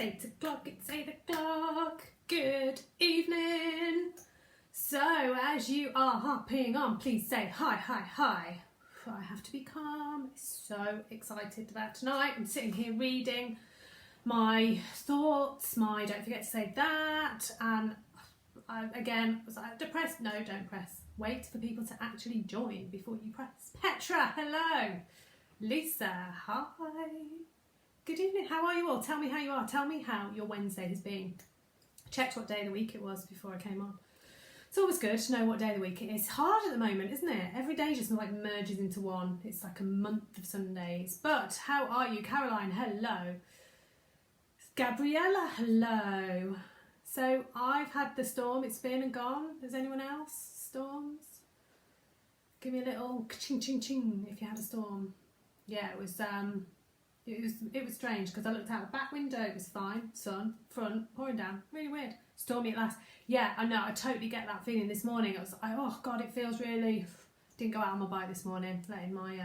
8 o'clock, it's 8 o'clock. Good evening. So, as you are hopping on, please say hi, hi, hi. I have to be calm. So excited about tonight. I'm sitting here reading my thoughts, don't forget to say that. And again, was I depressed? No, don't press. Wait for people to actually join before you press. Petra, hello. Lisa, hi. Good evening. How are you all? Tell me how you are. Tell me how your Wednesday has been. Checked what day of the week it was before I came on. It's always good to know what day of the week it is. Hard at the moment, isn't it? Every day just like merges into one. It's like a month of Sundays. But how are you? Caroline, hello. Gabriella, hello. So I've had the storm. It's been and gone. Has anyone else? Storms? Give me a little ching ching ching if you had a storm. Yeah, it was strange because I looked out the back window, it was fine, sun, front, pouring down, really weird, stormy at last. Yeah, I know, I totally get that feeling this morning. I was like, oh God, it feels really, didn't go out on my bike this morning, letting my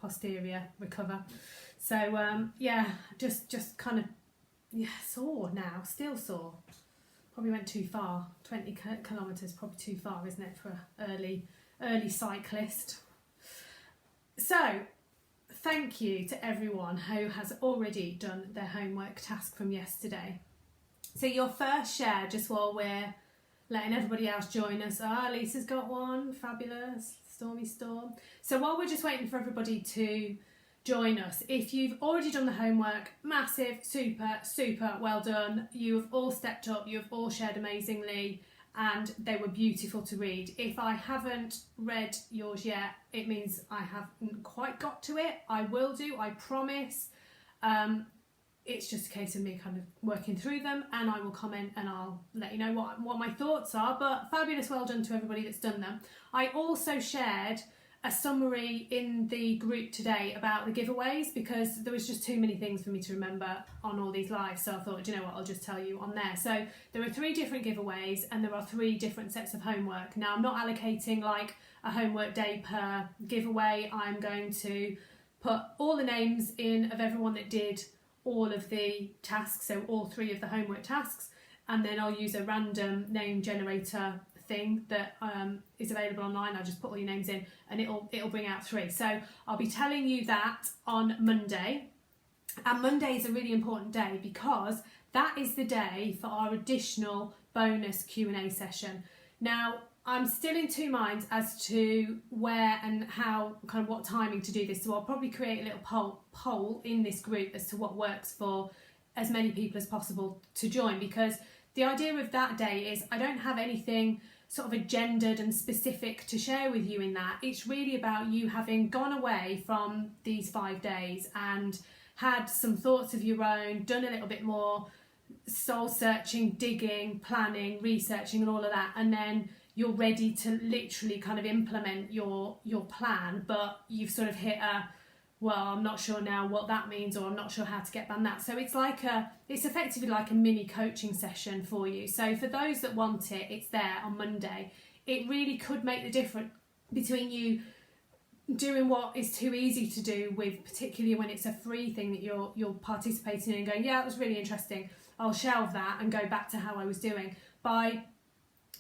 posterior recover. So yeah, just kind of, yeah, sore now, still sore. Probably went too far, 20 kilometres, probably too far, isn't it, for an early cyclist. So, thank you to everyone who has already done their homework task from yesterday. So your first share, just while we're letting everybody else join us. Lisa's got one, fabulous, stormy storm. So while we're just waiting for everybody to join us, if you've already done the homework, massive, super well done. You have all stepped up, you have all shared amazingly, and they were beautiful to read. If I haven't read yours yet, it means I haven't quite got to it. I will do, I promise. It's just a case of me kind of working through them, and I will comment and I'll let you know what my thoughts are. But fabulous, well done to everybody that's done them. I also shared a summary in the group today about the giveaways because there was just too many things for me to remember on all these lives, so I thought, you know what, I'll just tell you on there. So there are 3 different giveaways and there are 3 different sets of homework. Now I'm not allocating like a homework day per giveaway. I'm going to put all the names in of everyone that did all of the tasks, so all 3 of the homework tasks, and then I'll use a random name generator thing that is available online. I'll just put all your names in and it'll bring out 3. So I'll be telling you that on Monday, and Monday is a really important day because that is the day for our additional bonus Q&A session. Now I'm still in 2 minds as to where and how, kind of what timing to do this, so I'll probably create a little poll in this group as to what works for as many people as possible to join, because the idea of that day is I don't have anything sort of agendaed and specific to share with you in that. It's really about you having gone away from these 5 days and had some thoughts of your own, done a little bit more soul searching, digging, planning, researching and all of that, and then you're ready to literally kind of implement your plan, but you've sort of hit well, I'm not sure now what that means, or I'm not sure how to get around that. So it's effectively like a mini coaching session for you. So for those that want it, it's there on Monday. It really could make the difference between you doing what is too easy to do with, particularly when it's a free thing that you're participating in and going, yeah, that was really interesting, I'll shelve that and go back to how I was doing. By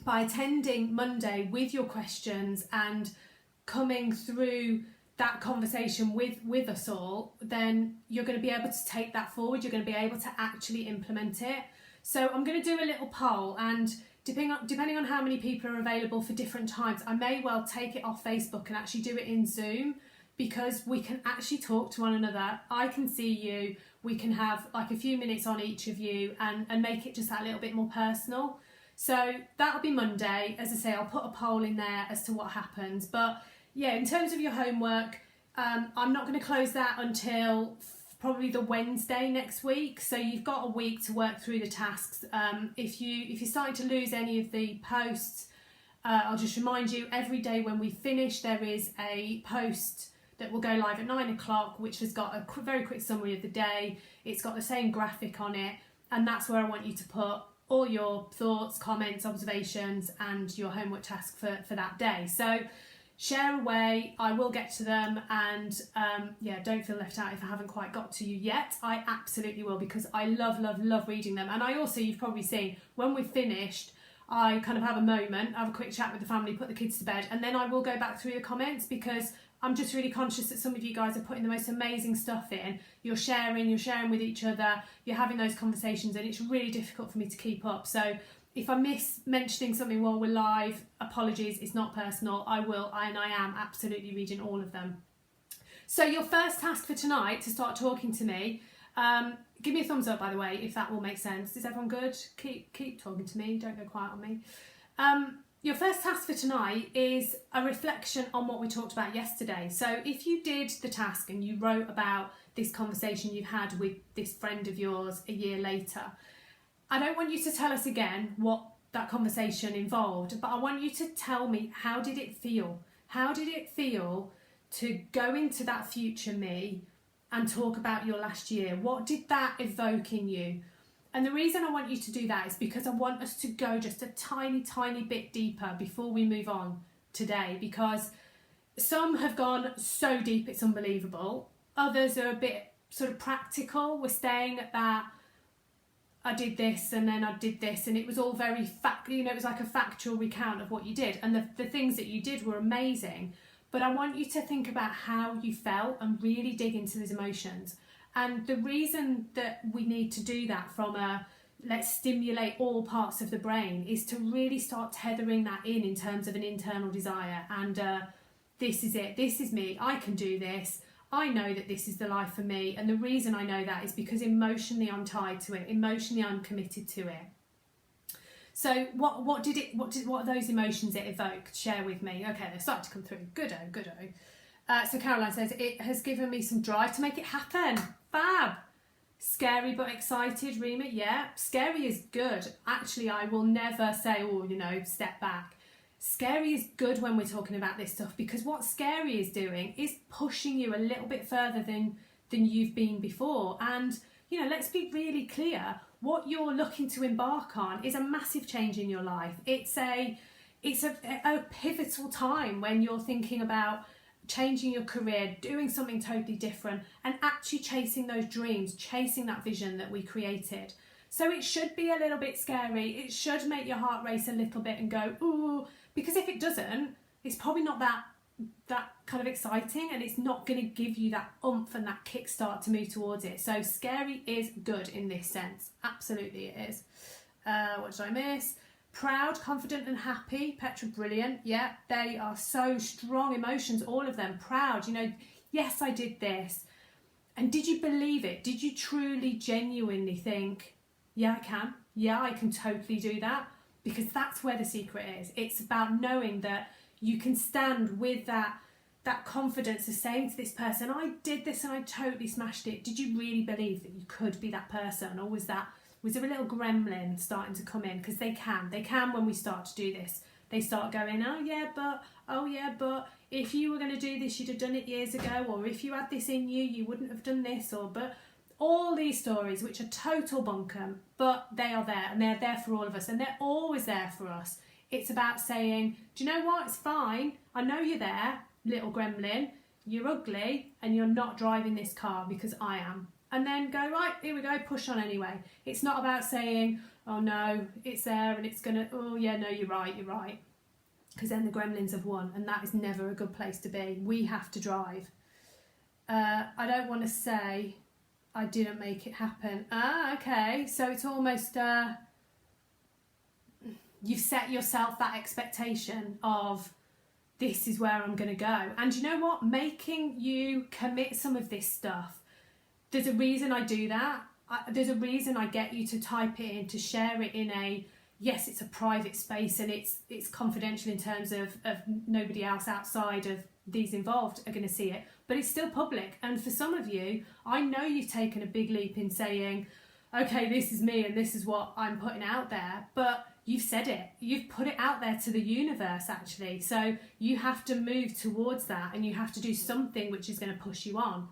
attending Monday with your questions and coming through that conversation with us all, then you're going to be able to take that forward. You're going to be able to actually implement it. So I'm going to do a little poll, and depending on how many people are available for different times, I may well take it off Facebook and actually do it in Zoom, because we can actually talk to one another. I can see you, we can have like a few minutes on each of you and make it just that little bit more personal. So that'll be Monday. As I say, I'll put a poll in there as to what happens. But yeah, in terms of your homework, I'm not going to close that until probably the Wednesday next week. So you've got a week to work through the tasks. If you're starting to lose any of the posts, I'll just remind you, every day when we finish, there is a post that will go live at 9 o'clock, which has got a very quick summary of the day. It's got the same graphic on it, and that's where I want you to put all your thoughts, comments, observations, and your homework task for that day. So Share away, I will get to them, and yeah, don't feel left out if I haven't quite got to you yet. I absolutely will, because I love reading them. And I also, you've probably seen, when we've finished, I kind of have a moment, have a quick chat with the family, put the kids to bed, and then I will go back through the comments, because I'm just really conscious that some of you guys are putting the most amazing stuff in. You're sharing with each other, you're having those conversations, and it's really difficult for me to keep up. So if I miss mentioning something while we're live, apologies, it's not personal. I am absolutely reading all of them. So your first task for tonight, to start talking to me, give me a thumbs up, by the way, if that will make sense. Is everyone good? Keep talking to me, don't go quiet on me. Your first task for tonight is a reflection on what we talked about yesterday. So if you did the task and you wrote about this conversation you've had with this friend of yours a year later, I don't want you to tell us again what that conversation involved, but I want you to tell me, how did it feel? How did it feel to go into that future me and talk about your last year? What did that evoke in you? And the reason I want you to do that is because I want us to go just a tiny bit deeper before we move on today, because some have gone so deep it's unbelievable. Others are a bit sort of practical. We're staying at that, I did this and then I did this, and it was all very it was like a factual recount of what you did, and the things that you did were amazing. But I want you to think about how you felt and really dig into those emotions. And the reason that we need to do that from a let's stimulate all parts of the brain is to really start tethering that in terms of an internal desire, and this is it, this is me, I can do this, I know that this is the life for me. And the reason I know that is because emotionally I'm tied to it, emotionally I'm committed to it. So what are those emotions it evoked? Share with me. Okay, they're starting to come through. Good. So Caroline says, it has given me some drive to make it happen. Fab. Scary but excited, Rima. Yeah, scary is good. Actually, I will never say, step back. Scary is good when we're talking about this stuff, because what scary is doing is pushing you a little bit further than you've been before. And, let's be really clear. What you're looking to embark on is a massive change in your life. It's a pivotal time when you're thinking about changing your career, doing something totally different, and actually chasing those dreams, chasing that vision that we created. So it should be a little bit scary. It should make your heart race a little bit and go, ooh, because if it doesn't, it's probably not that kind of exciting, and it's not going to give you that oomph and that kickstart to move towards it. So scary is good in this sense. Absolutely it is. What did I miss? Proud, confident and happy. Petra, brilliant. Yeah, they are so strong emotions, all of them. Proud, yes, I did this. And did you believe it? Did you truly, genuinely think, yeah, I can. Yeah, I can totally do that. Because that's where the secret is. It's about knowing that you can stand with that confidence of saying to this person, I did this and I totally smashed it. Did you really believe that you could be that person? Or was there a little gremlin starting to come in? Because they can when we start to do this. They start going, oh yeah, but if you were going to do this, you'd have done it years ago. Or if you had this in you, you wouldn't have done this. But all these stories, which are total bunkum, but they are there, and they're there for all of us, and they're always there for us. It's about saying, do you know what? It's fine. I know you're there, little gremlin. You're ugly, and you're not driving this car, because I am. And then go, right, here we go, push on anyway. It's not about saying, oh no, it's there, and it's gonna, oh yeah, no, you're right. Because then the gremlins have won, and that is never a good place to be. We have to drive. I don't want to say I didn't make it happen. Okay. So it's almost, you've set yourself that expectation of, this is where I'm going to go. And you know what? Making you commit some of this stuff, there's a reason I do that. There's a reason I get you to type it in, to share it in a, yes, it's a private space and it's confidential in terms of nobody else outside of these involved are going to see it, but it's still public. And for some of you, I know you've taken a big leap in saying, okay, this is me and this is what I'm putting out there, but you've said it, you've put it out there to the universe actually. So you have to move towards that, and you have to do something which is going to push you on.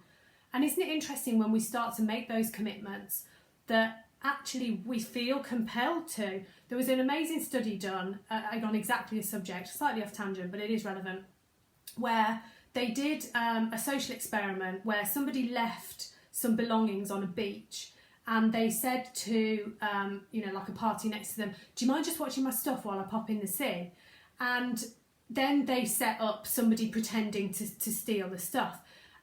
And isn't it interesting when we start to make those commitments that actually we feel compelled to? There was an amazing study done on exactly this subject, slightly off tangent, but it is relevant. where they did a social experiment where somebody left some belongings on a beach, and they said to, like a party next to them, do you mind just watching my stuff while I pop in the sea? And then they set up somebody pretending to steal the stuff.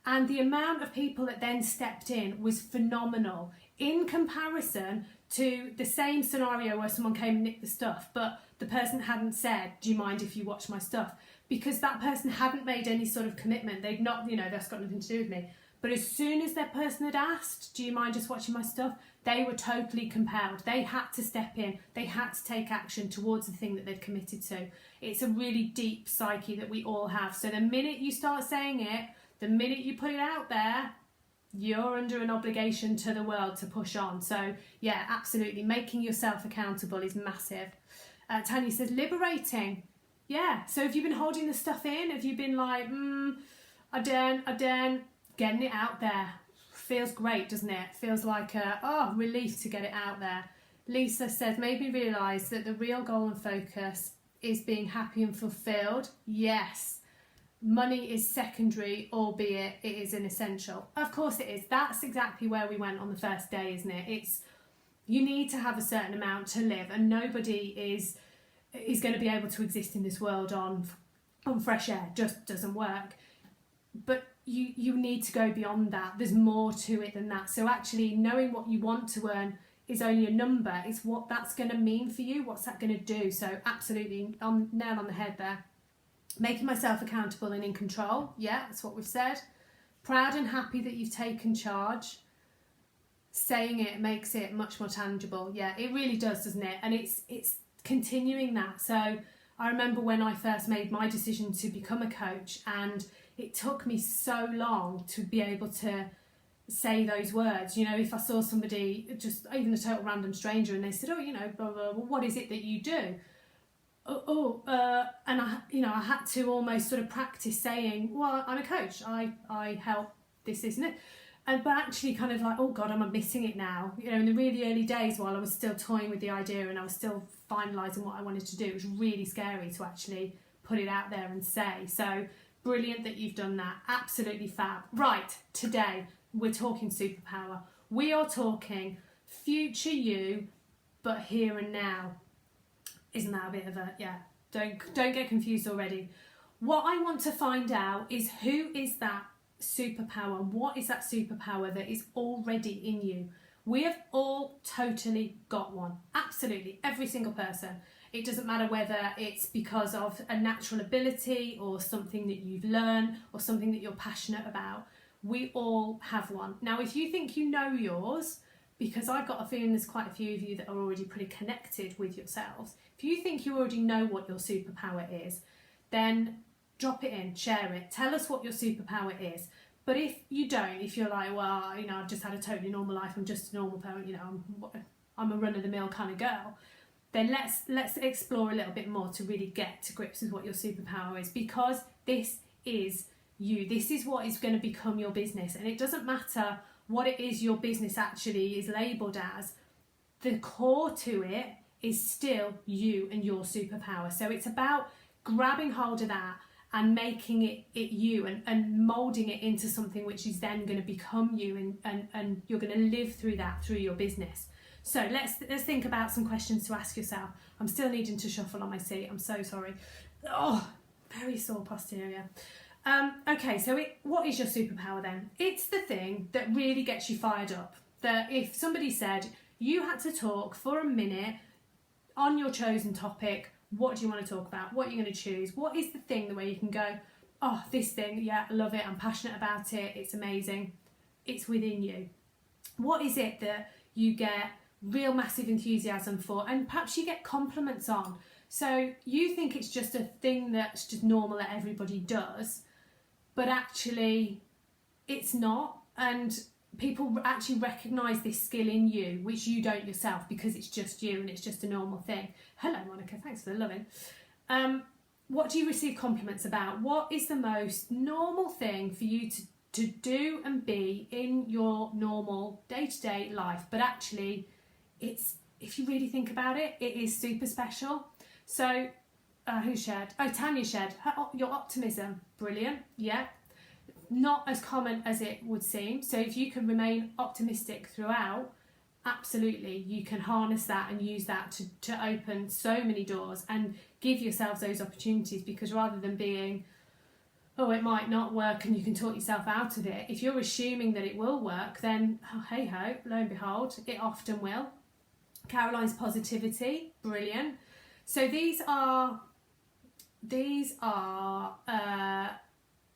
And the amount of people that then stepped in was phenomenal in comparison to the same scenario where someone came and nicked the stuff, but the person hadn't said, do you mind if you watch my stuff? Because that person hadn't made any sort of commitment. They'd not, that's got nothing to do with me. But as soon as that person had asked, do you mind just watching my stuff? They were totally compelled. They had to step in. They had to take action towards the thing that they'd committed to. It's a really deep psyche that we all have. So the minute you start saying it, the minute you put it out there, you're under an obligation to the world to push on. So yeah, absolutely. Making yourself accountable is massive. Tanya says, liberating. Yeah. So have you been holding the stuff in? Have you been like, I don't, getting it out there? Feels great, doesn't it? Feels like a relief to get it out there. Lisa says, made me realise that the real goal and focus is being happy and fulfilled. Yes. Money is secondary, albeit it is an essential. Of course it is. That's exactly where we went on the first day, isn't it? It's, you need to have a certain amount to live, and nobody is going to be able to exist in this world on fresh air. Just doesn't work. But you need to go beyond that. There's more to it than that. So actually knowing what you want to earn is only a number. It's what that's going to mean for you. What's that going to do? So absolutely, nail on the head there. Making myself accountable and in control. Yeah, that's what we've said. Proud and happy that you've taken charge. Saying it makes it much more tangible. Yeah, it really does, doesn't it? And it's continuing that. So I remember when I first made my decision to become a coach, and it took me so long to be able to say those words. If I saw somebody, just even a total random stranger, and they said, blah, blah, blah, what is it that you do? And I had to almost sort of practice saying, well, I'm a coach. I help this, isn't it? But actually kind of like, oh God, am I missing it now? In the really early days, while I was still toying with the idea and I was still finalising what I wanted to do, it was really scary to actually put it out there and say. So brilliant that you've done that. Absolutely fab. Right, today we're talking superpower. We are talking future you, but here and now. Isn't that a bit of a, yeah, don't get confused already. What I want to find out is, who is that superpower? What is that superpower that is already in you? We have all totally got one. Absolutely, every single person. It doesn't matter whether it's because of a natural ability or something that you've learned or something that you're passionate about. We all have one. Now, if you think you know yours, because I've got a feeling there's quite a few of you that are already pretty connected with yourselves. If you think you already know what your superpower is, then drop it in, share it. Tell us what your superpower is. But if you don't, if you're like, well, I've just had a totally normal life, I'm just a normal parent, I'm a run-of-the-mill kind of girl, then let's explore a little bit more to really get to grips with what your superpower is, because this is you. This is what is going to become your business, and it doesn't matter what it is your business actually is labelled as. The core to it is still you and your superpower. So it's about grabbing hold of that and making it you, and moulding it into something which is then going to become you, and you're going to live through that through your business. So let's think about some questions to ask yourself. I'm still needing to shuffle on my seat. I'm so sorry. Oh, very sore posterior. Okay, so what is your superpower then? It's the thing that really gets you fired up. That if somebody said you had to talk for a minute on your chosen topic, what do you want to talk about? What are you going to choose? What is the thing the way you can go, oh, this thing, yeah, I love it, I'm passionate about it, it's amazing. It's within you. What is it that you get real massive enthusiasm for, and perhaps you get compliments on? So you think it's just a thing that's just normal that everybody does, but actually it's not, and people actually recognise this skill in you, which you don't yourself, because it's just you and it's just a normal thing. Hello Monica, thanks for the loving. What do you receive compliments about? What is the most normal thing for you to do and be in your normal day-to-day life, but actually it's, if you really think about it, it is super special. So who shared? Oh, Tanya shared your optimism. Brilliant. Yeah. Not as common as it would seem. So if you can remain optimistic throughout, absolutely, you can harness that and use that to open so many doors and give yourselves those opportunities, because rather than being, oh, it might not work and you can talk yourself out of it, if you're assuming that it will work, then oh, hey ho, lo and behold, it often will. Caroline's positivity, brilliant. So these are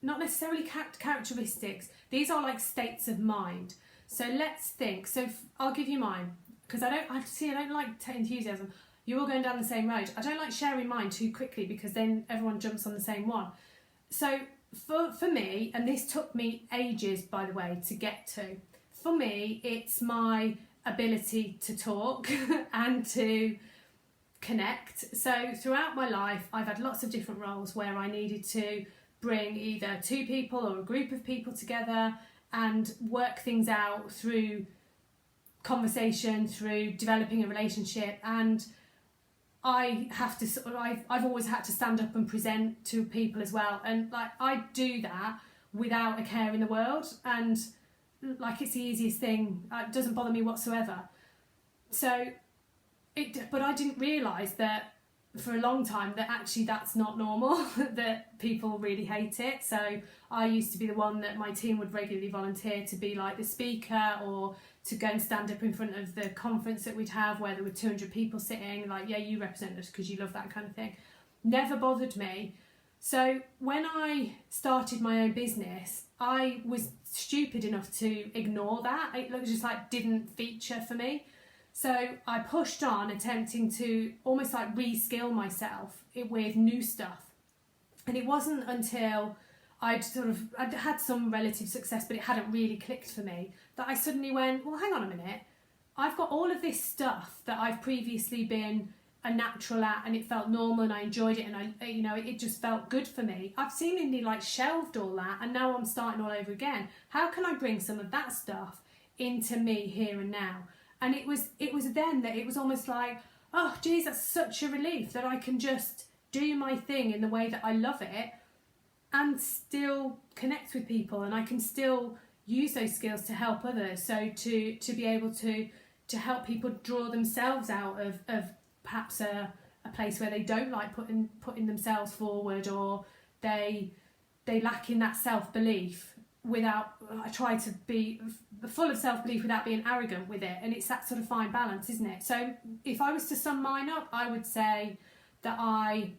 not necessarily characteristics. These are like states of mind. So let's think. So I'll give you mine, because I don't like enthusiasm. You're all going down the same road. I don't like sharing mine too quickly, because then everyone jumps on the same one. So for me, and this took me ages, by the way, to get to. For me, it's my ability to talk and to connect. So throughout my life, I've had lots of different roles where I needed to bring either two people or a group of people together and work things out through conversation, through developing a relationship. And I've always had to stand up and present to people as well, and like I do that without a care in the world, and like it's the easiest thing. It doesn't bother me whatsoever. But I didn't realise that for a long time that actually that's not normal, that people really hate it. So I used to be the one that my team would regularly volunteer to be like the speaker, or to go and stand up in front of the conference that we'd have where there were 200 people sitting, like, yeah, you represent us because you love that kind of thing. Never bothered me. So when I started my own business, I was stupid enough to ignore that. It just like didn't feature for me. So I pushed on, attempting to almost like re-skill myself with new stuff. And it wasn't until I'd had some relative success, but it hadn't really clicked for me, that I suddenly went, well, hang on a minute. I've got all of this stuff that I've previously been a natural at, and it felt normal and I enjoyed it, and it just felt good for me. I've seemingly like shelved all that, and now I'm starting all over again. How can I bring some of that stuff into me here and now? And it was then that it was almost like, oh geez, that's such a relief that I can just do my thing in the way that I love it and still connect with people, and I can still use those skills to help others. So to be able to help people draw themselves out of perhaps a place where they don't like putting themselves forward, or they lack in that self-belief. I try to be full of self-belief without being arrogant with it, and it's that sort of fine balance, isn't it? So if I was to sum mine up, I would say that I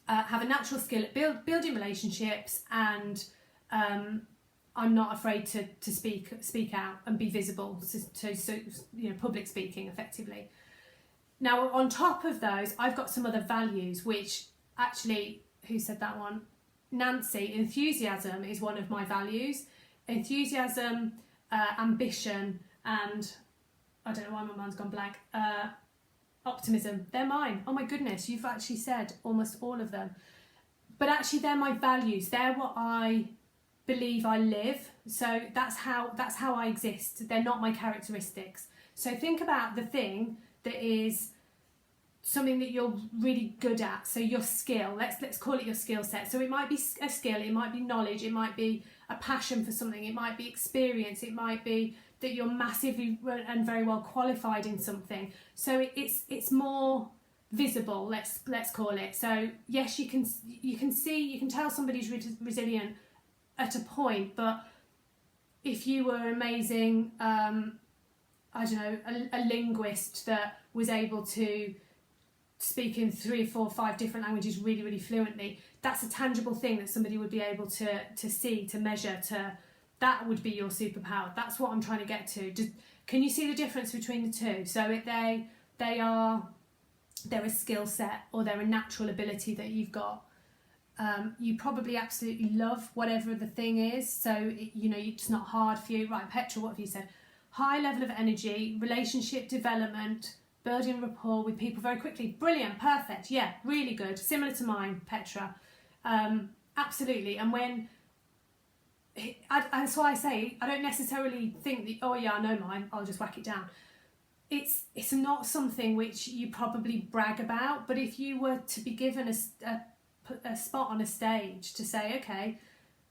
have a natural skill at building relationships, and I'm not afraid to speak out and be visible, so public speaking effectively. Now on top of those, I've got some other values, which actually, who said that one? Nancy. Enthusiasm is one of my values. Enthusiasm, ambition, and I don't know why my mind's gone blank. Optimism. They're mine. Oh my goodness, you've actually said almost all of them. But actually, they're my values. They're what I believe I live. So that's how I exist. They're not my characteristics. So think about the thing that is something that you're really good at. So your skill, let's call it your skill set. So it might be a skill, it might be knowledge, it might be a passion for something, it might be experience, it might be that you're massively and very well qualified in something. So it's more visible, let's call it. So yes, you can tell somebody's resilient at a point, but if you were amazing, I don't know, a linguist that was able to speak in 3, 4, 5 different languages really, really fluently, that's a tangible thing that somebody would be able to see, to measure, that would be your superpower. That's what I'm trying to get to. Can you see the difference between the two? So they're a skill set, or they're a natural ability that you've got. You probably absolutely love whatever the thing is, so it's not hard for you. Right, Petra, what have you said? High level of energy, relationship development, building rapport with people very quickly. Brilliant, perfect, yeah, really good. Similar to mine, Petra. Absolutely. And that's why I say I don't necessarily think that, oh yeah, I know mine, I'll just whack it down. it's not something which you probably brag about, but if you were to be given a spot on a stage to say, okay,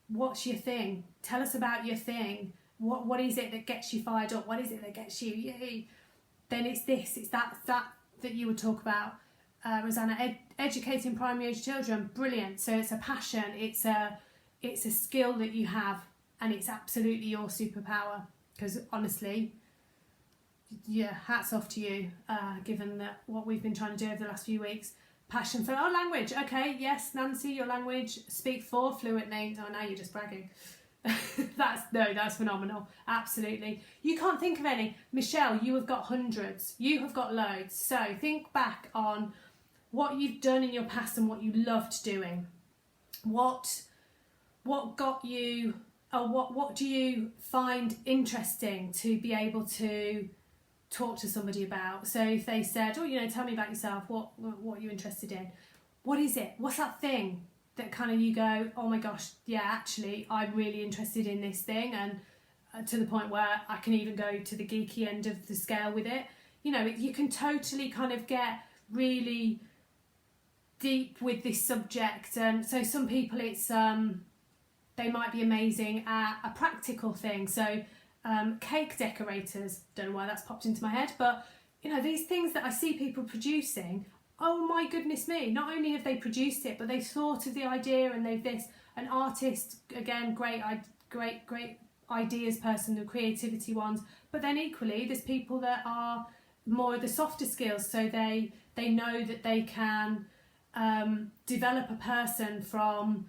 what's your thing? Tell us about your thing. What is it that gets you fired up? What is it that gets you, yay? Then it's that you would talk about, Rosanna. Educating primary age children, brilliant. So it's a passion, it's a skill that you have, and it's absolutely your superpower. Because honestly, yeah, hats off to you, given that what we've been trying to do over the last few weeks. Passion for language. Okay, yes, Nancy, your language, speak 4 fluently. Oh, now you're just bragging. That's phenomenal. Absolutely. You can't think of any. Michelle, you have got hundreds. You have got loads. So think back on what you've done in your past and what you loved doing. What got you, or what do you find interesting to be able to talk to somebody about? So if they said, oh, tell me about yourself, what are you interested in? What is it? What's that thing that kind of you go, oh my gosh, yeah, actually I'm really interested in this thing, and to the point where I can even go to the geeky end of the scale with it. You can totally kind of get really deep with this subject. And so some people, it's they might be amazing at a practical thing. So cake decorators, don't know why that's popped into my head, but these things that I see people producing, oh my goodness me, not only have they produced it, but they've thought of the idea, and an artist, again, great ideas person, the creativity ones, but then equally there's people that are more of the softer skills, so they know that they can develop a person from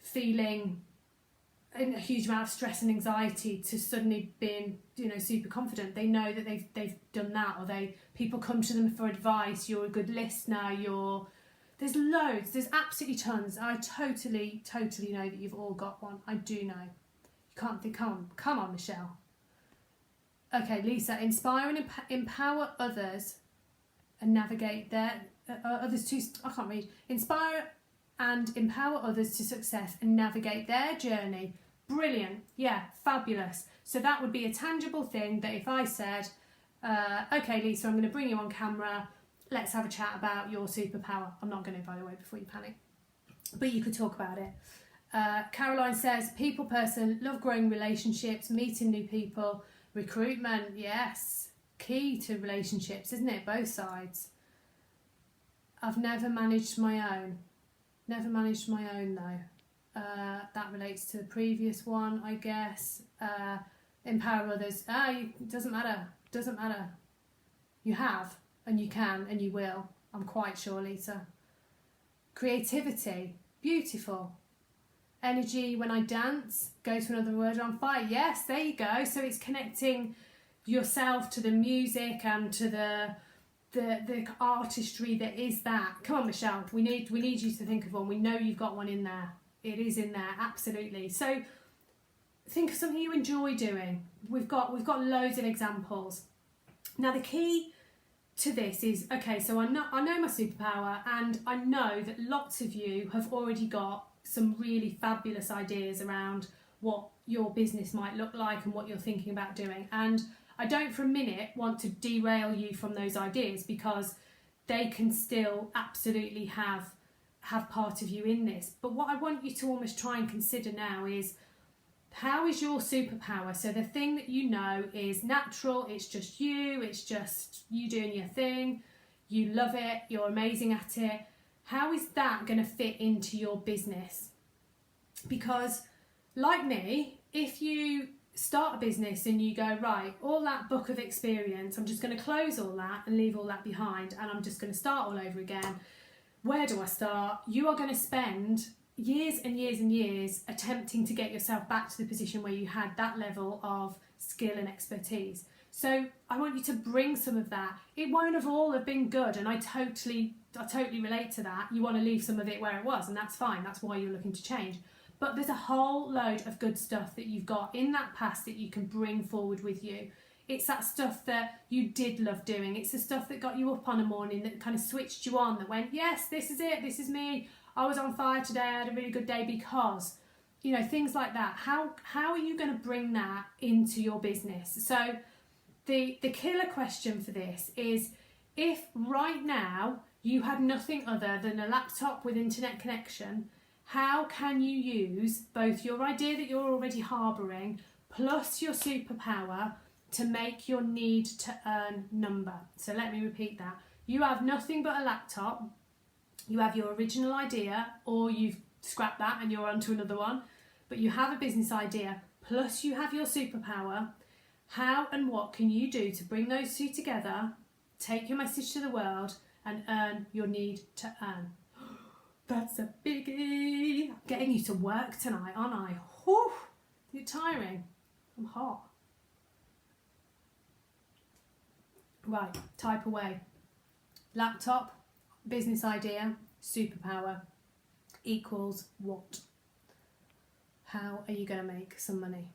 feeling a huge amount of stress and anxiety to suddenly being super confident. They know that they've done that, or people come to them for advice. You're a good listener. There's loads. There's absolutely tons. I totally know that you've all got one. I do know. You can't think. Come on, Michelle. Okay, Lisa. Inspire and empower others and navigate their others to. I can't read. Inspire and empower others to success and navigate their journey. Brilliant. Yeah, fabulous. So that would be a tangible thing that if I said, okay, Lisa, I'm going to bring you on camera, let's have a chat about your superpower. I'm not going to, by the way, before you panic. But you could talk about it. Caroline says, people person, love growing relationships, meeting new people, recruitment, yes. Key to relationships, isn't it? Both sides. I've never managed my own. Never managed my own though. That relates to the previous one, I guess. Empower others. Doesn't matter. Doesn't matter. You have, and you can, and you will. I'm quite sure, Lisa. Creativity. Beautiful. Energy when I dance. Go to another word on fire. Yes, there you go. So it's connecting yourself to the music and to the artistry that is that. Come on, Michelle, we need you to think of one. We know you've got one in there. It is in there, absolutely. So think of something you enjoy doing. We've got loads of examples. Now the key to this is, okay, so I know my superpower, and I know that lots of you have already got some really fabulous ideas around what your business might look like and what you're thinking about doing. And I don't for a minute want to derail you from those ideas, because they can still absolutely have part of you in this. But what I want you to almost try and consider now is, how is your superpower? So the thing that you know is natural, it's just you doing your thing, you love it, you're amazing at it. How is that going to fit into your business? Because like me, if you start a business and you go, right, all that book of experience, I'm just going to close all that and leave all that behind, and I'm just going to start all over again. Where do I start? You are going to spend years and years and years attempting to get yourself back to the position where you had that level of skill and expertise. So I want you to bring some of that. It won't have all have been good, and I totally relate to that. You want to leave some of it where it was, and that's fine. That's why you're looking to change. But there's a whole load of good stuff that you've got in that past that you can bring forward with you. It's that stuff that you did love doing. It's the stuff that got you up on a morning, that kind of switched you on, that went, yes, this is it, this is me. I was on fire today, I had a really good day because, things like that. How are you going to bring that into your business? So the killer question for this is, if right now you had nothing other than a laptop with internet connection, how can you use both your idea that you're already harbouring plus your superpower to make your need to earn number? So let me repeat that. You have nothing but a laptop, you have your original idea, or you've scrapped that and you're onto another one, but you have a business idea plus you have your superpower. How and what can you do to bring those two together, take your message to the world, and earn your need to earn? That's a biggie. I'm getting you to work tonight, aren't I? Whew, you're tiring. I'm hot. Right, type away. Laptop, business idea, superpower equals what? How are you going to make some money?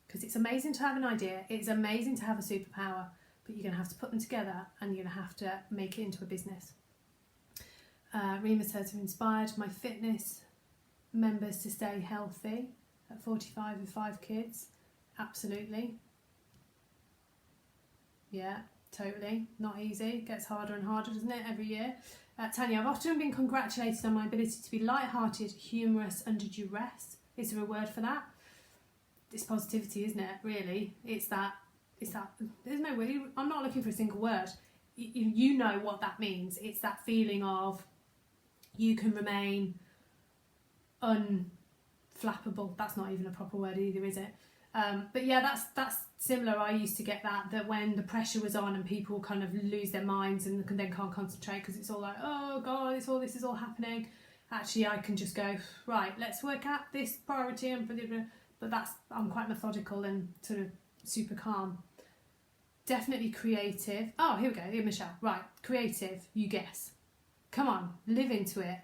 Because it's amazing to have an idea, it's amazing to have a superpower, but you're going to have to put them together and you're going to have to make it into a business. Rima says, I've inspired my fitness members to stay healthy at 45 with 5 kids. Absolutely. Yeah, totally. Not easy. Gets harder and harder, doesn't it, every year? Tanya, I've often been congratulated on my ability to be light-hearted, humorous under duress. Is there a word for that? It's positivity, isn't it? Really, it's that. There's no way. I'm not looking for a single word. You know what that means. It's that feeling of you can remain unflappable. That's not even a proper word either, is it? But yeah, that's similar. I used to get that when the pressure was on and people kind of lose their minds and then can't concentrate because it's all like, oh God, this is all happening. Actually, I can just go, right, let's work out this priority and blah, blah, blah. But I'm quite methodical and sort of super calm. Definitely creative. Oh, here we go. Here, Michelle. Right, creative. You guess. Come on, live into it.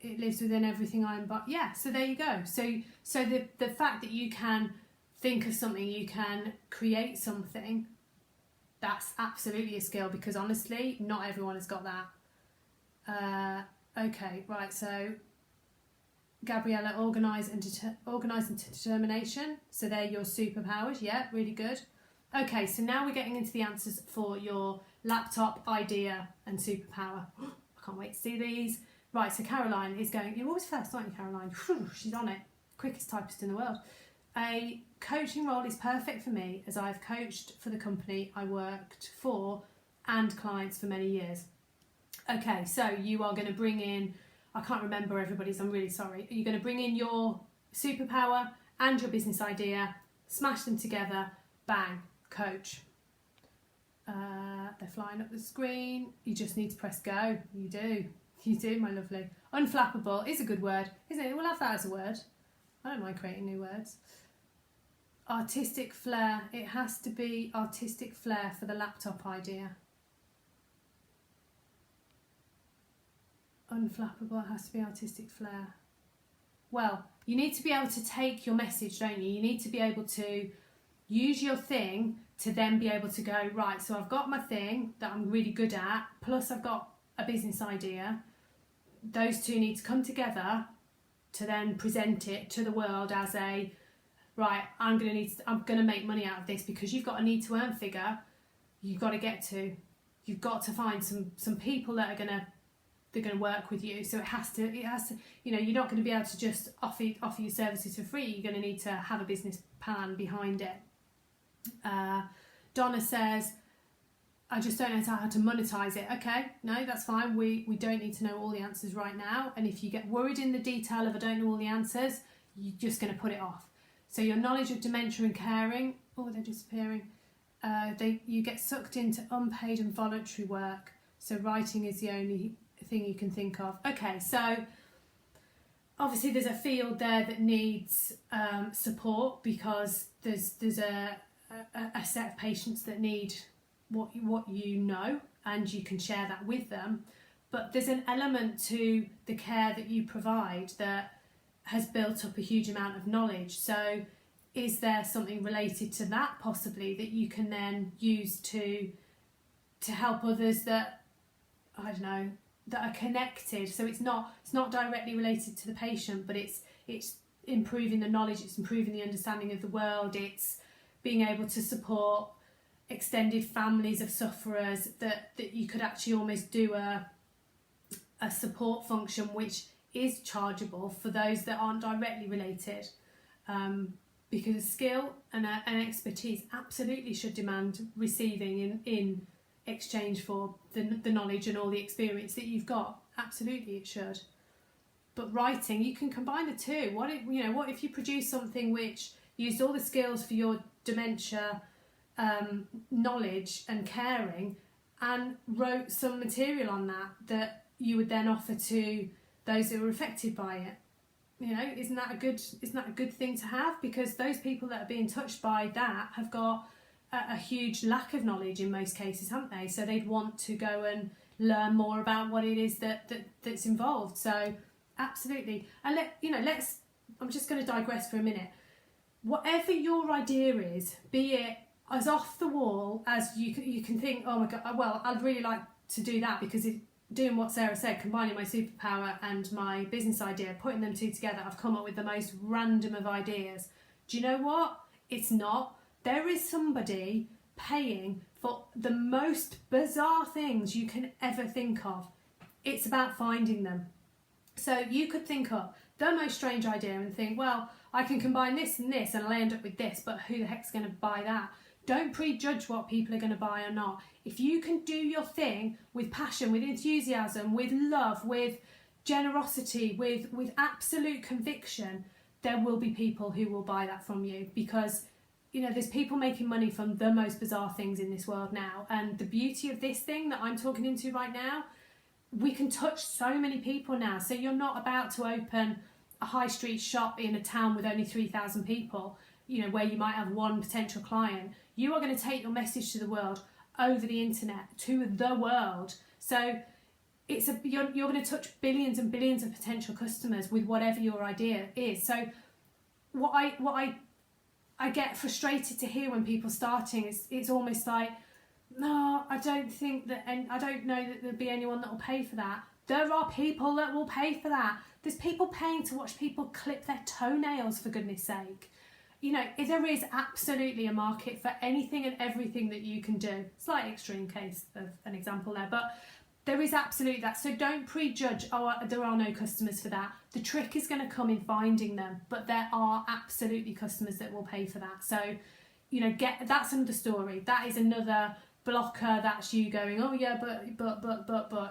It lives within everything I'm. But yeah, so there you go. So the fact that you can think of something, you can create something, that's absolutely a skill, because honestly, not everyone has got that. Okay, right. So Gabriella, organise and determination. So they're your superpowers. Yeah, really good. Okay, so now we're getting into the answers for your laptop, idea and superpower. I can't wait to see these. Right, so Caroline is going, you're always first, aren't you, Caroline? Whew, she's on it. Quickest typist in the world. A coaching role is perfect for me as I've coached for the company I worked for and clients for many years. Okay, so you are going to bring in, I can't remember everybody's, I'm really sorry. You're going to bring in your superpower and your business idea, smash them together, bang, coach. They're flying up the screen. You just need to press go. You do, my lovely. Unflappable is a good word, isn't it? We'll have that as a word. I don't mind creating new words. Artistic flair. It has to be artistic flair for the laptop idea. Unflappable, it has to be artistic flair. Well, you need to be able to take your message, don't you? You need to be able to use your thing to then be able to go, right, so I've got my thing that I'm really good at, plus I've got a business idea. Those two need to come together to then present it to the world as a, right, I'm gonna make money out of this, because you've got a need to earn figure. You've got to find some people that are gonna work with you. So it has to, you know, you're not going to be able to just offer your services for free. You're going to need to have a business plan behind it. Donna says, I just don't know how to monetize it. Okay, no, that's fine. We don't need to know all the answers right now. And if you get worried in the detail of I don't know all the answers, you're just going to put it off. So your knowledge of dementia and caring, oh, they're disappearing. You get sucked into unpaid and voluntary work. So writing is the only thing you can think of. Okay, so obviously there's a field there that needs support, because there's a set of patients that need what you know, and you can share that with them. But there's an element to the care that you provide that has built up a huge amount of knowledge. So is there something related to that possibly that you can then use to help others that, I don't know, that are connected? So it's not directly related to the patient, but it's improving the knowledge, it's improving the understanding of the world, it's being able to support extended families of sufferers, that you could actually almost do a support function which is chargeable for those that aren't directly related, because skill and expertise absolutely should demand receiving in exchange for the knowledge and all the experience that you've got. Absolutely it should. But writing, you can combine the two. What if you produce something which used all the skills for your dementia knowledge and caring, and wrote some material on that you would then offer to those who are affected by it? Isn't that a good thing to have? Because those people that are being touched by that have got a huge lack of knowledge in most cases, haven't they? So they'd want to go and learn more about what it is that's involved. So absolutely. And I'm just going to digress for a minute. Whatever your idea is, be it as off the wall as you can think, oh my God, well, I'd really like to do that, because doing what Sarah said, combining my superpower and my business idea, putting them two together, I've come up with the most random of ideas. Do you know what? It's not. There is somebody paying for the most bizarre things you can ever think of. It's about finding them. So you could think up the most strange idea and think, well, I can combine this and this and I'll end up with this, but who the heck's going to buy that? Don't prejudge what people are going to buy or not. If you can do your thing with passion, with enthusiasm, with love, with generosity, with absolute conviction, there will be people who will buy that from you, because there's people making money from the most bizarre things in this world now. And the beauty of this thing that I'm talking into right now, we can touch so many people now. So you're not about to open a high street shop in a town with only 3,000 people, where you might have one potential client. You are going to take your message to the world over the internet, to the world. So you're going to touch billions and billions of potential customers with whatever your idea is. So what I get frustrated to hear when people starting is, it's almost like, no, I don't think that, and I don't know that there'll be anyone that will pay for that. There are people that will pay for that. There's people paying to watch people clip their toenails, for goodness sake. There is absolutely a market for anything and everything that you can do. Slight extreme case of an example there, but there is absolutely that. So don't prejudge, there are no customers for that. The trick is going to come in finding them, but there are absolutely customers that will pay for that. So, that's another story. That is another blocker. That's you going, oh yeah, but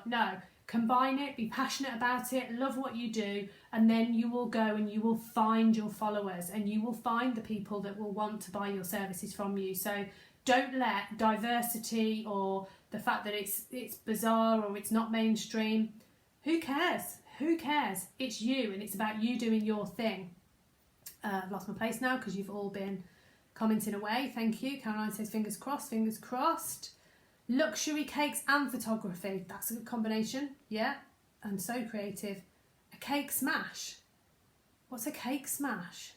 no. Combine it, be passionate about it, love what you do, and then you will go and you will find your followers, and you will find the people that will want to buy your services from you. So don't let diversity or the fact that it's bizarre or it's not mainstream, who cares? It's you, and it's about you doing your thing. I've lost my place now because you've all been commenting away. Thank you. Caroline says fingers crossed. Luxury cakes and photography. That's a good combination. Yeah. And so creative. A cake smash. What's a cake smash?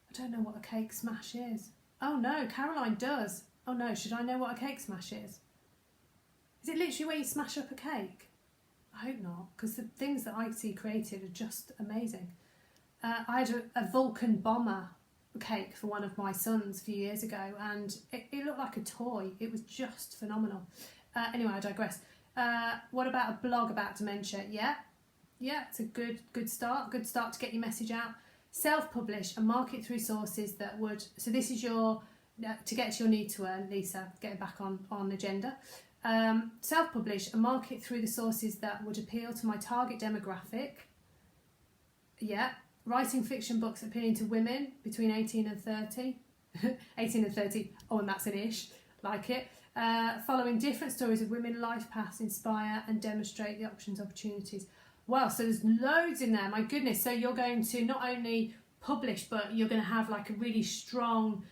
I don't know what a cake smash is. Oh no, Caroline does. Oh no, should I know what a cake smash is? Is it literally where you smash up a cake? I hope not, because the things that I see created are just amazing. I had a Vulcan bomber cake for one of my sons a few years ago, and it looked like a toy. It was just phenomenal. Anyway, I digress. What about a blog about dementia? Yeah, it's a good start to get your message out. Self-publish and market through sources that would, so this is your, to get to your need to earn, Lisa, getting back on agenda. Self-publish and market through the sources that would appeal to my target demographic. Yeah. Writing fiction books appealing to women between 18 and 30. 18 and 30, oh, and that's an ish, like it. Following different stories of women life paths, inspire and demonstrate the options, opportunities. Wow, so there's loads in there, my goodness. So you're going to not only publish, but you're going to have like a really strong,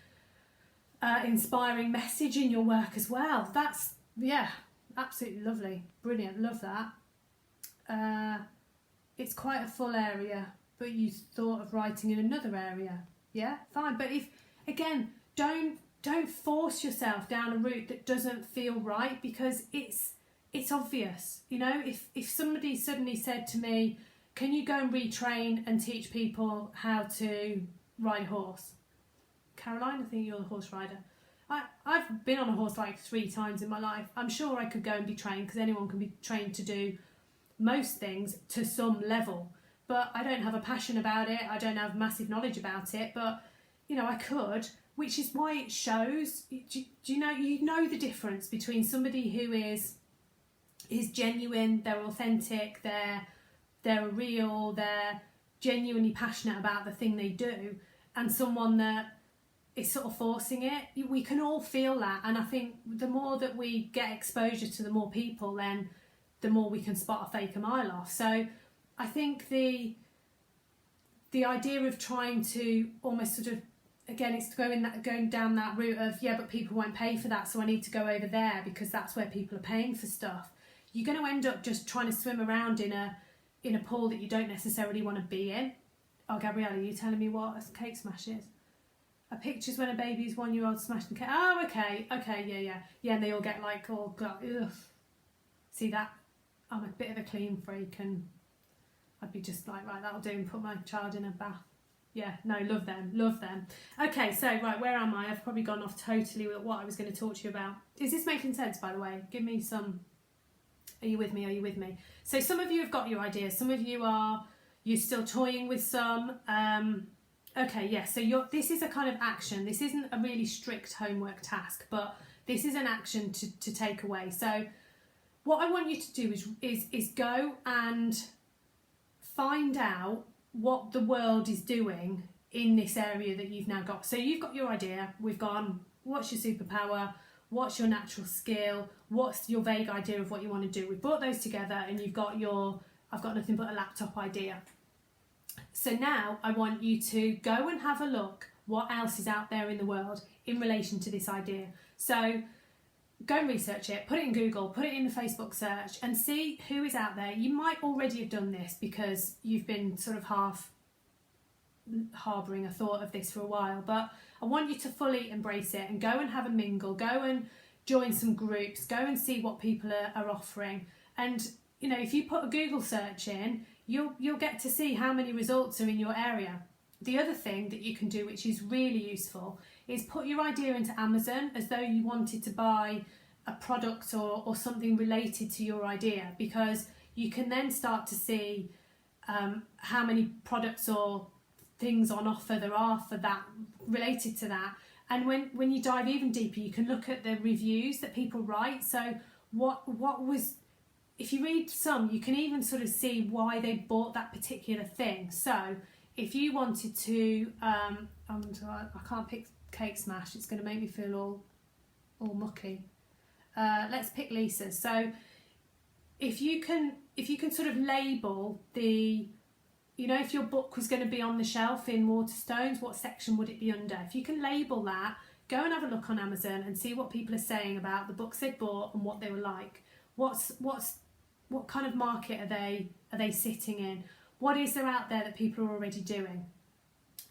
inspiring message in your work as well. That's, absolutely lovely. Brilliant, love that. It's quite a full area, but you thought of writing in another area. Yeah, fine. But if, again, don't force yourself down a route that doesn't feel right, because it's obvious. If somebody suddenly said to me, can you go and retrain and teach people how to ride a horse? Caroline, I think you're the horse rider. I've been on a horse like 3 times in my life. I'm sure I could go and be trained, because anyone can be trained to do most things to some level. But I don't have a passion about it. I don't have massive knowledge about it. But, you know, I could, which is why it shows. Do you know the difference between somebody who is genuine, they're authentic, they're real, they're genuinely passionate about the thing they do, and someone that is sort of forcing it. We can all feel that, and I think the more that we get exposure to the more people, then the more we can spot a fake a mile off. So I think the idea of trying to almost sort of, again, it's going down that route of, yeah, but people won't pay for that, so I need to go over there because that's where people are paying for stuff. You're going to end up just trying to swim around in a pool that you don't necessarily want to be in. Oh, Gabrielle, are you telling me what a cake smash is? A picture's when a baby's 1-year-old smashed the cake. Oh, okay, yeah, and they all get like all, ugh. See that? I'm a bit of a clean freak, and I'd be just like, right, that'll do, and put my child in a bath. Yeah, no, love them. Okay, so, right, where am I? I've probably gone off totally with what I was going to talk to you about. Is this making sense, by the way? Give me some... Are you with me? So some of you have got your ideas. Some of you're still toying with some. Okay, yeah, so this is a kind of action. This isn't a really strict homework task, but this is an action to take away. So what I want you to do is go and find out what the world is doing in this area that you've now got. So you've got your idea. We've gone, what's your superpower? What's your natural skill? What's your vague idea of what you want to do? We've brought those together, and you've got I've got nothing but a laptop idea. So now I want you to go and have a look what else is out there in the world in relation to this idea. So go and research it, put it in Google, put it in the Facebook search, and see who is out there. You might already have done this because you've been sort of half harbouring a thought of this for a while, but I want you to fully embrace it and go and have a mingle, go and join some groups, go and see what people are offering. And, you know, if you put a Google search in, you'll get to see how many results are in your area. The other thing that you can do, which is really useful, is put your idea into Amazon as though you wanted to buy a product or something related to your idea, because you can then start to see how many products or things on offer there are for that, related to that. And when you dive even deeper, you can look at the reviews that people write. So what was, if you read some, you can even sort of see why they bought that particular thing. So if you wanted to, I can't pick Cake Smash, it's going to make me feel all mucky. Let's pick Lisa's. So if you can sort of label the, you know, if your book was going to be on the shelf in Waterstones, what section would it be under? If you can label that, go and have a look on Amazon and see what people are saying about the books they've bought and what they were like. What kind of market are they sitting in? What is there out there that people are already doing?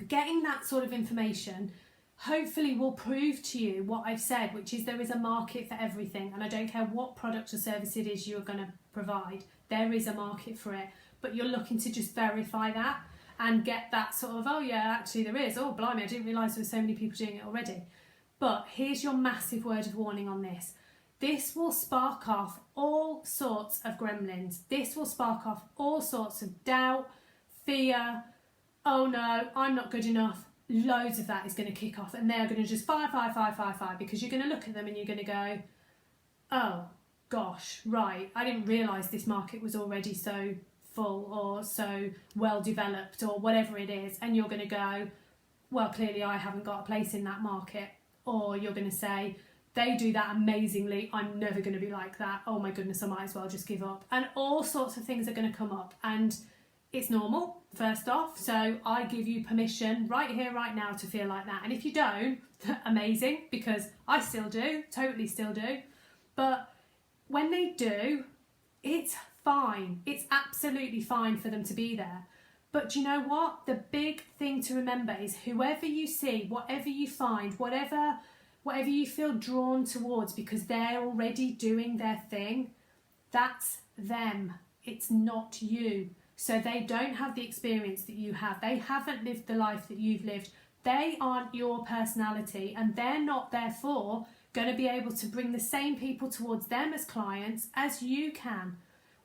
Getting that sort of information hopefully will prove to you what I've said, which is there is a market for everything, and I don't care what product or service it is you're going to provide, there is a market for it. But you're looking to just verify that and get that sort of, oh yeah, actually there is. Oh, blimey, I didn't realise there were so many people doing it already. But here's your massive word of warning on this. This will spark off all sorts of gremlins. This will spark off all sorts of doubt, fear, oh no, I'm not good enough. Loads of that is going to kick off, and they're going to just fire, because you're going to look at them and you're going to go, oh gosh, right, I didn't realise this market was already so full or so well developed or whatever it is, and you're going to go, well, clearly I haven't got a place in that market. Or you're going to say, they do that amazingly, I'm never going to be like that, oh my goodness, I might as well just give up. And all sorts of things are going to come up, and it's normal, first off, so I give you permission right here, right now, to feel like that. And if you don't, amazing, because I still do, totally still do. But when they do, it's fine. It's absolutely fine for them to be there. But do you know what? The big thing to remember is whoever you see, whatever you find, whatever you feel drawn towards because they're already doing their thing, that's them. It's not you. So they don't have the experience that you have. They haven't lived the life that you've lived. They aren't your personality, and they're not therefore going to be able to bring the same people towards them as clients as you can.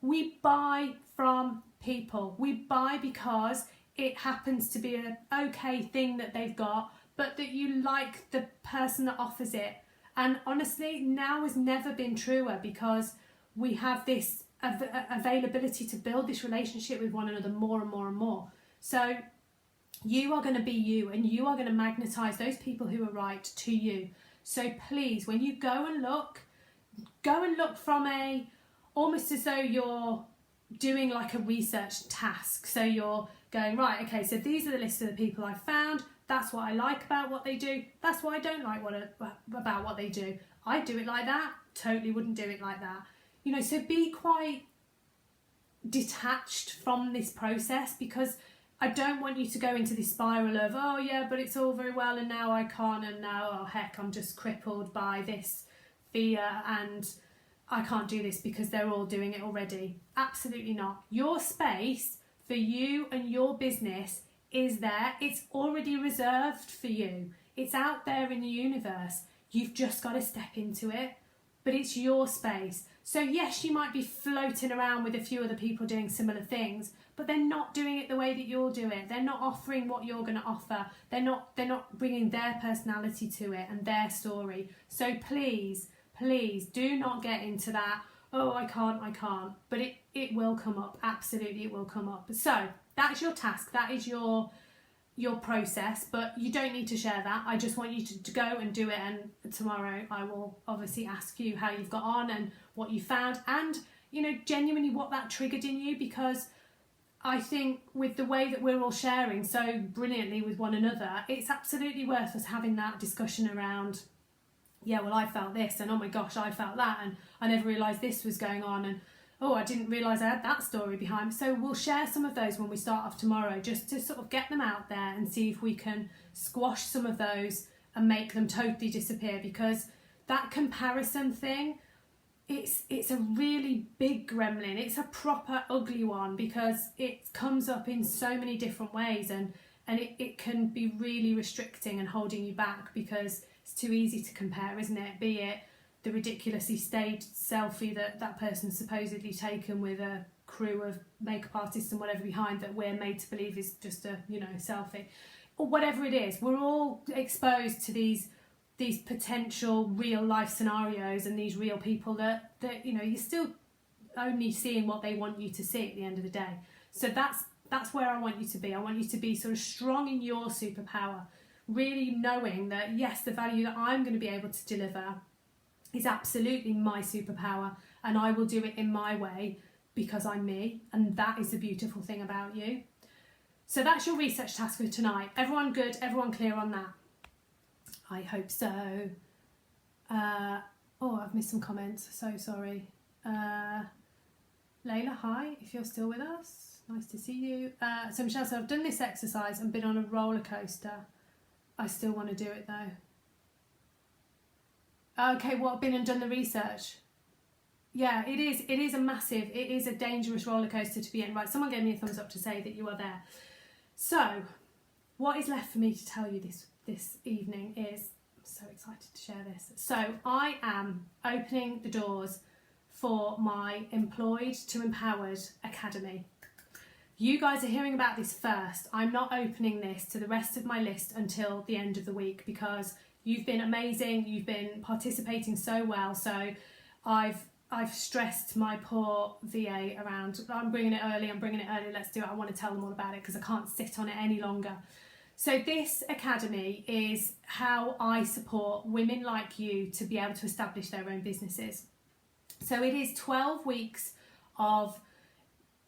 We buy from people. We buy because it happens to be an okay thing that they've got, but that you like the person that offers it. And honestly, now has never been truer, because we have this availability to build this relationship with one another more and more and more. So you are going to be you, and you are going to magnetize those people who are right to you. So please, when you go and look from almost as though you're doing like a research task. So you're going, right, okay, so these are the list of the people I found. That's what I like about what they do. That's what I don't like about what they do. I do it like that. Totally wouldn't do it like that. You know, so be quite detached from this process, because I don't want you to go into this spiral of, oh yeah, but it's all very well and now I can't, and now, oh heck, I'm just crippled by this fear and I can't do this because they're all doing it already. Absolutely not. Your space for you and your business is there. It's already reserved for you. It's out there in the universe. You've just got to step into it, but it's your space. So yes, you might be floating around with a few other people doing similar things, but they're not doing it the way that you'll do it. They're not offering what you're going to offer. They're not bringing their personality to it and their story. So please do not get into that, oh, I can't. But it will come up. Absolutely, it will come up. So that's your task. That is your process, but you don't need to share that. I just want you to go and do it, and tomorrow I will obviously ask you how you've got on and what you found, and you know, genuinely what that triggered in you, because I think with the way that we're all sharing so brilliantly with one another, it's absolutely worth us having that discussion around, yeah, well, I felt this, and oh my gosh, I felt that, and I never realised this was going on, and oh, I didn't realise I had that story behind. So we'll share some of those when we start off tomorrow, just to sort of get them out there and see if we can squash some of those and make them totally disappear, because that comparison thing, it's a really big gremlin. It's a proper ugly one, because it comes up in so many different ways, and it can be really restricting and holding you back, because it's too easy to compare, isn't it? Be it the ridiculously staged selfie that person's supposedly taken with a crew of makeup artists and whatever behind, that we're made to believe is just a, you know, selfie, or whatever it is. We're all exposed to these potential real life scenarios and these real people that you know, you're still only seeing what they want you to see at the end of the day. So that's where I want you to be. I want you to be sort of strong in your superpower, really knowing that yes, the value that I'm going to be able to deliver is absolutely my superpower, and I will do it in my way because I'm me, and that is the beautiful thing about you. So that's your research task for tonight. Everyone good? Everyone clear on that? I hope so. Oh, I've missed some comments. So sorry. Layla, hi, if you're still with us. Nice to see you. So Michelle said, I've done this exercise and been on a roller coaster. I still want to do it though. Okay, well, I've been and done the research. Yeah, it is a dangerous roller coaster to be in. Right, someone gave me a thumbs up to say that you are there. So, what is left for me to tell you this evening is, I'm so excited to share this. So, I am opening the doors for my Employed to Empowered Academy. You guys are hearing about this first. I'm not opening this to the rest of my list until the end of the week, because you've been amazing, you've been participating so well, so I've stressed my poor VA around, I'm bringing it early, let's do it, I want to tell them all about it because I can't sit on it any longer. So this academy is how I support women like you to be able to establish their own businesses. So it is 12 weeks of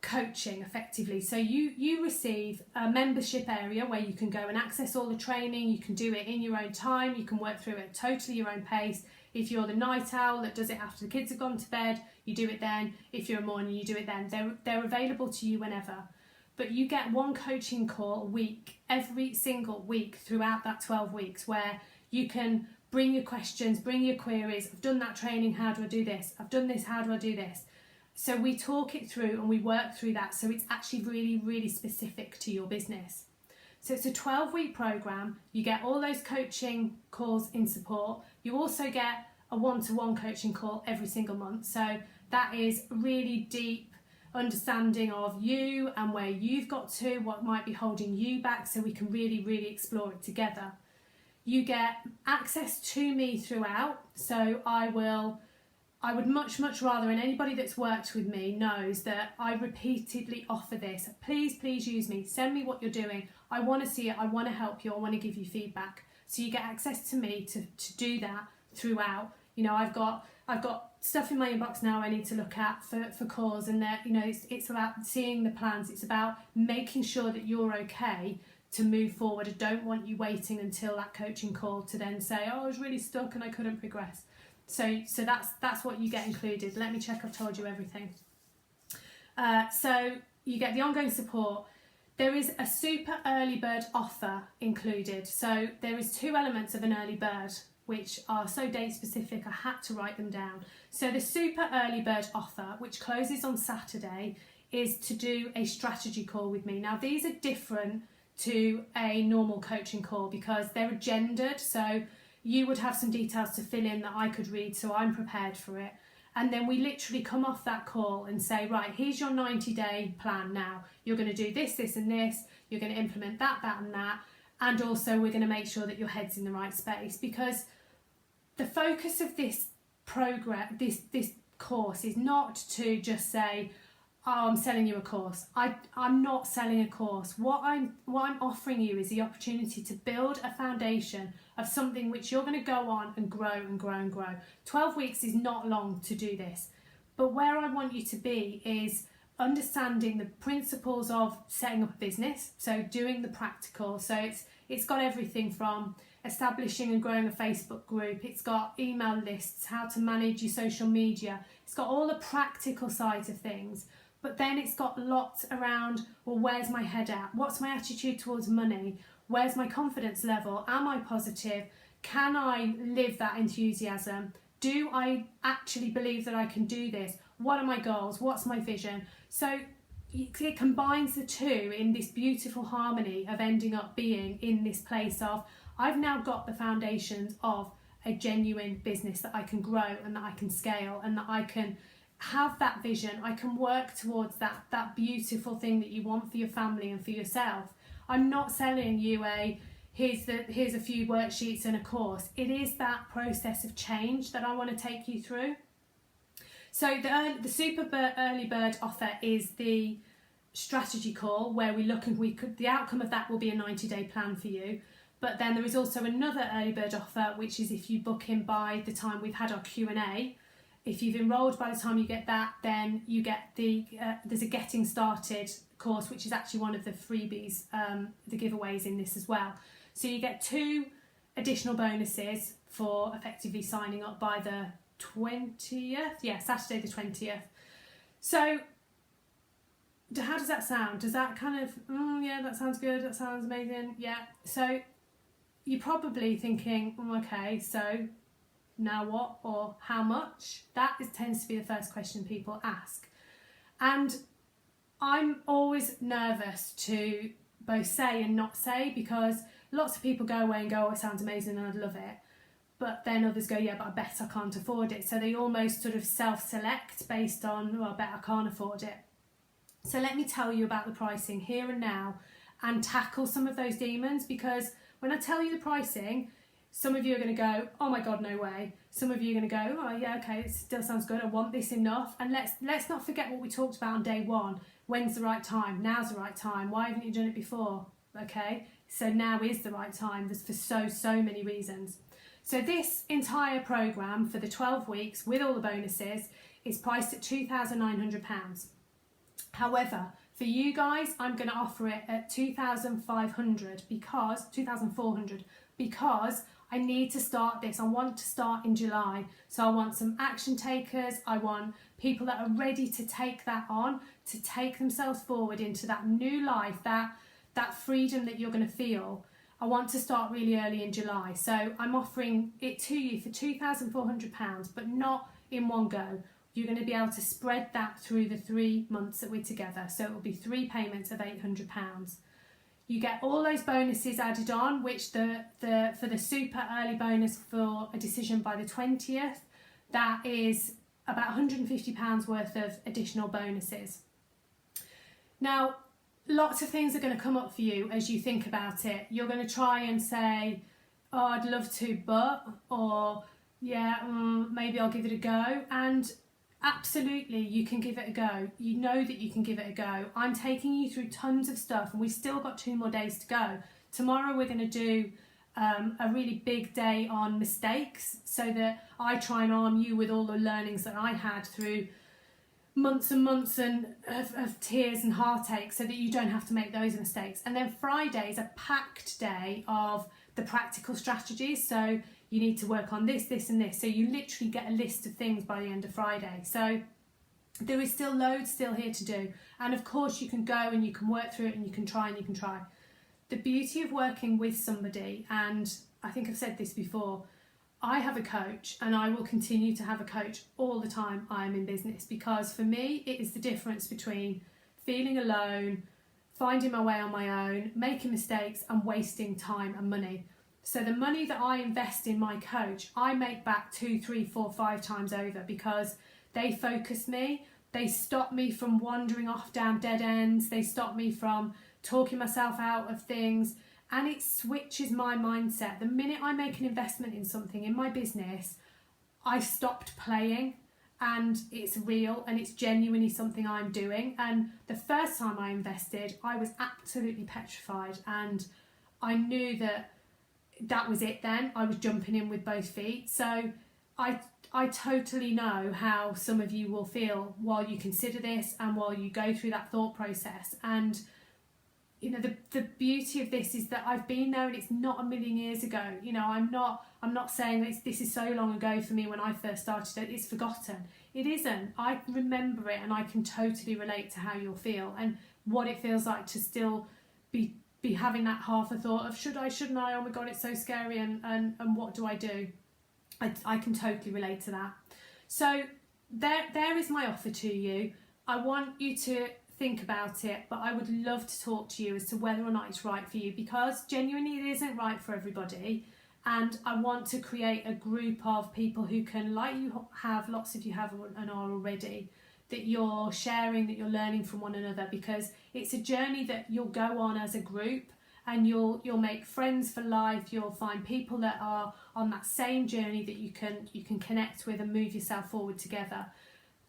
coaching effectively. So you receive a membership area where you can go and access all the training. You can do it in your own time, you can work through it at totally your own pace. If you're the night owl that does it after the kids have gone to bed, you do it then. If you're a morning, you do it then. They're available to you whenever, but you get one coaching call a week, every single week throughout that 12 weeks, where you can bring your questions, bring your queries. I've done that training, how do I do this? I've done this, how do I do this? So we talk it through and we work through that, so it's actually really, really specific to your business. So it's a 12-week program. You get all those coaching calls in support. You also get a one-to-one coaching call every single month. So that is really deep understanding of you and where you've got to, what might be holding you back, so we can really explore it together. You get access to me throughout, so I would much rather, and anybody that's worked with me knows that I repeatedly offer this. Please use me. Send me what you're doing. I want to see it. I want to help you. I want to give you feedback. So you get access to me to do that throughout. You know, I've got stuff in my inbox now I need to look at for calls, and that, you know, it's about seeing the plans. It's about making sure that you're okay to move forward. I don't want you waiting until that coaching call to then say, oh, I was really stuck and I couldn't progress. So that's what you get included. Let me check I've told you everything. So you get the ongoing support. There is a super early bird offer included. So there is 2 elements of an early bird, which are so date specific I had to write them down. So the super early bird offer, which closes on Saturday, is to do a strategy call with me. Now these are different to a normal coaching call because they're agendaed. So you would have some details to fill in that I could read, so I'm prepared for it. And then we literally come off that call and say, right, here's your 90-day plan now. You're going to do this, this and this. You're going to implement that, that and that. And also we're going to make sure that your head's in the right space, because the focus of this program, this course, is not to just say, oh, I'm selling you a course. I'm not selling a course. What I'm offering you is the opportunity to build a foundation of something which you're going to go on and grow and grow and grow. 12 weeks is not long to do this. But where I want you to be is understanding the principles of setting up a business, so doing the practical. So it's got everything from establishing and growing a Facebook group, it's got email lists, how to manage your social media, it's got all the practical sides of things. But then it's got lots around, well, where's my head at? What's my attitude towards money? Where's my confidence level? Am I positive? Can I live that enthusiasm? Do I actually believe that I can do this? What are my goals? What's my vision? So it combines the two in this beautiful harmony of ending up being in this place of, I've now got the foundations of a genuine business that I can grow and that I can scale and that I can have that vision. I can work towards that beautiful thing that you want for your family and for yourself. I'm not selling you here's a few worksheets and a course. It is that process of change that I want to take you through. So the super early bird offer is the strategy call where we look and the outcome of that will be a 90-day plan for you. But then there is also another early bird offer, which is if you book in by the time we've had our Q&A. If you've enrolled by the time you get that, then you get there's a getting started course, which is actually one of the freebies, the giveaways in this as well. So you get 2 additional bonuses for effectively signing up by the 20th. Yeah, Saturday the 20th. So how does that sound? Does that kind of, yeah, that sounds good, that sounds amazing. Yeah, so you're probably thinking, okay, so now what, or how much? That tends to be the first question people ask. And I'm always nervous to both say and not say, because lots of people go away and go, oh, it sounds amazing and I'd love it. But then others go, yeah, but I bet I can't afford it. So they almost sort of self-select based on, well, I bet I can't afford it. So let me tell you about the pricing here and now and tackle some of those demons, because when I tell you the pricing, some of you are going to go, oh my God, no way. Some of you are going to go, oh yeah, okay, it still sounds good. I want this enough. And let's not forget what we talked about on day 1. When's the right time? Now's the right time. Why haven't you done it before? Okay, so now is the right time. There's for so many reasons. So this entire program for the 12 weeks with all the bonuses is priced at £2,900. However, for you guys, I'm going to offer it at £2,400 because I need to start this. I want to start in July. So I want some action takers. I want people that are ready to take that on, to take themselves forward into that new life, that freedom that you're going to feel. I want to start really early in July. So I'm offering it to you for £2,400, but not in one go. You're going to be able to spread that through the 3 months that we're together. So it will be 3 payments of £800. You get all those bonuses added on, which for the super early bonus for a decision by the 20th, that is about £150 worth of additional bonuses. Now, lots of things are going to come up for you as you think about it. You're going to try and say, oh, I'd love to, but, or yeah, maybe I'll give it a go. And absolutely, you can give it a go. You know that you can give it a go. I'm taking you through tons of stuff, and we've still got 2 more days to go. Tomorrow we're going to do a really big day on mistakes, so that I try and arm you with all the learnings that I had through months and months of tears and heartache, so that you don't have to make those mistakes. And then Friday is a packed day of the practical strategies. So you need to work on this, this and this. So you literally get a list of things by the end of Friday. So there is still loads still here to do. And of course you can go and you can work through it and you can try and you can try. The beauty of working with somebody, and I think I've said this before, I have a coach and I will continue to have a coach all the time I am in business, because for me it is the difference between feeling alone, finding my way on my own, making mistakes and wasting time and money. So the money that I invest in my coach, I make back 2, 3, 4, 5 times over, because they focus me, they stop me from wandering off down dead ends, they stop me from talking myself out of things, and it switches my mindset. The minute I make an investment in something in my business, I stopped playing, and it's real and it's genuinely something I'm doing. And the first time I invested, I was absolutely petrified, and I knew that was it then. I was jumping in with both feet. So I totally know how some of you will feel while you consider this and while you go through that thought process. And you know, the beauty of this is that I've been there, and it's not a million years ago. You know, I'm not saying this is so long ago for me when I first started. It's forgotten. It isn't. I remember it, and I can totally relate to how you'll feel and what it feels like to still be having that half a thought of should I, shouldn't I, oh my god, it's so scary, and what do I do? I can totally relate to that. So there is my offer to you. I want you to think about it, but I would love to talk to you as to whether or not it's right for you, because genuinely it isn't right for everybody. And I want to create a group of people who can, like you have, lots of you have and are already, that you're sharing, that you're learning from one another, because it's a journey that you'll go on as a group, and you'll make friends for life. You'll find people that are on that same journey that you can connect with and move yourself forward together.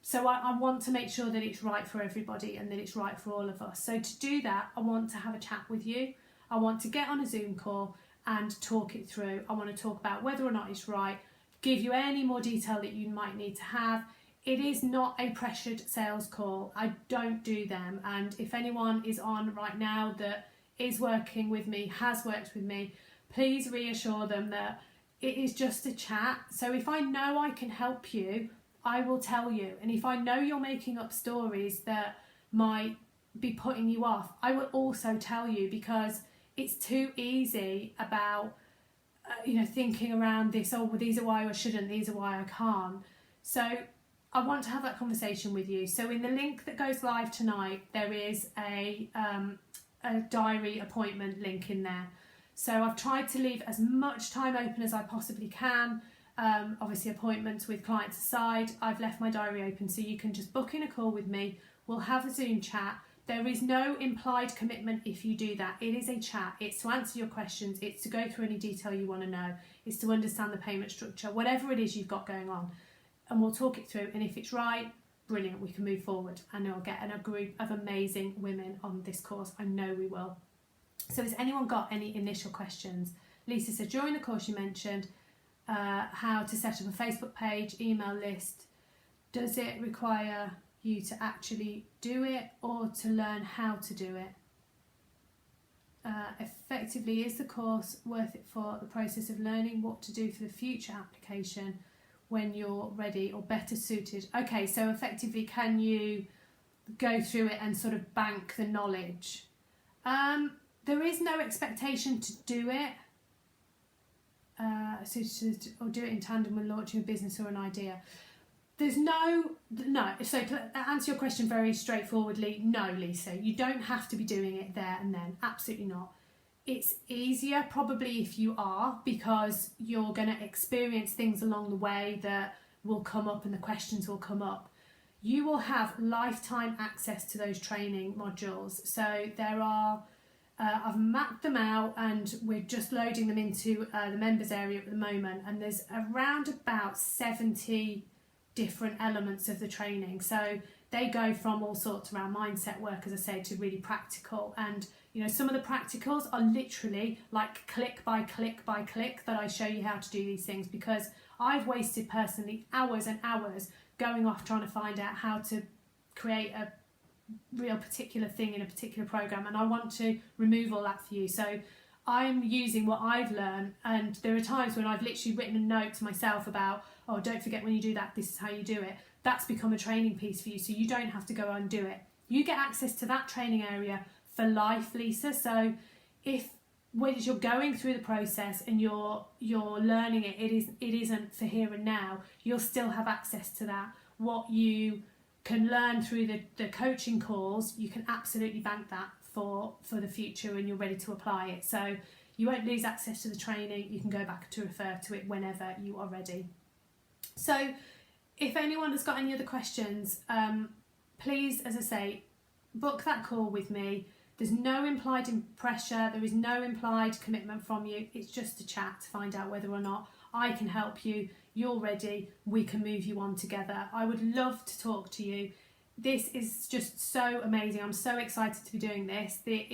So I want to make sure that it's right for everybody and that it's right for all of us. So to do that, I want to have a chat with you. I want to get on a Zoom call and talk it through. I want to talk about whether or not it's right, give you any more detail that you might need to have. It is not a pressured sales call. I don't do them. And if anyone is on right now that is working with me, has worked with me, please reassure them that it is just a chat. So if I know I can help you, I will tell you. And if I know you're making up stories that might be putting you off, I will also tell you, because it's too easy about thinking around this, oh well, these are why I shouldn't, these are why I can't. So I want to have that conversation with you. So in the link that goes live tonight, there is a diary appointment link in there. So I've tried to leave as much time open as I possibly can. Obviously appointments with clients aside, I've left my diary open, so you can just book in a call with me. We'll have a Zoom chat. There is no implied commitment if you do that. It is a chat. It's to answer your questions. It's to go through any detail you want to know. It's to understand the payment structure, whatever it is you've got going on. And we'll talk it through. And if it's right, brilliant, we can move forward. And we'll get in a group of amazing women on this course. I know we will. So has anyone got any initial questions? Lisa said, during the course you mentioned how to set up a Facebook page, email list. Does it require you to actually do it or to learn how to do it? Effectively, is the course worth it for the process of learning what to do for the future application when you're ready or better suited? Okay, so effectively, can you go through it and sort of bank the knowledge? There is no expectation to do it. Or do it in tandem with launching a business or an idea. There's no. So to answer your question very straightforwardly, no, Lisa, you don't have to be doing it there and then. Absolutely not. It's easier probably if you are, because you're going to experience things along the way that will come up and the questions will come up. You will have lifetime access to those training modules. So there are, I've mapped them out and we're just loading them into the members area at the moment, and there's around about 70 different elements of the training. So they go from all sorts around mindset work, as I say, to really practical. And you know, some of the practicals are literally like click by click by click that I show you how to do these things, because I've wasted personally hours and hours going off trying to find out how to create a real particular thing in a particular program, and I want to remove all that for you. So I'm using what I've learned, and there are times when I've literally written a note to myself about, oh, don't forget when you do that, this is how you do it. That's become a training piece for you, so you don't have to go and do it. You get access to that training area for life, Lisa. So if when you're going through the process and you're learning it, it isn't for here and now, you'll still have access to that. What you can learn through the coaching calls, you can absolutely bank that for the future when you're ready to apply it. So you won't lose access to the training. You can go back to refer to it whenever you are ready. So if anyone has got any other questions, please, as I say, book that call with me. There's no implied pressure, there is no implied commitment from you. It's just a chat to find out whether or not I can help you, you're ready, we can move you on together. I would love to talk to you. This is just so amazing. I'm so excited to be doing this. The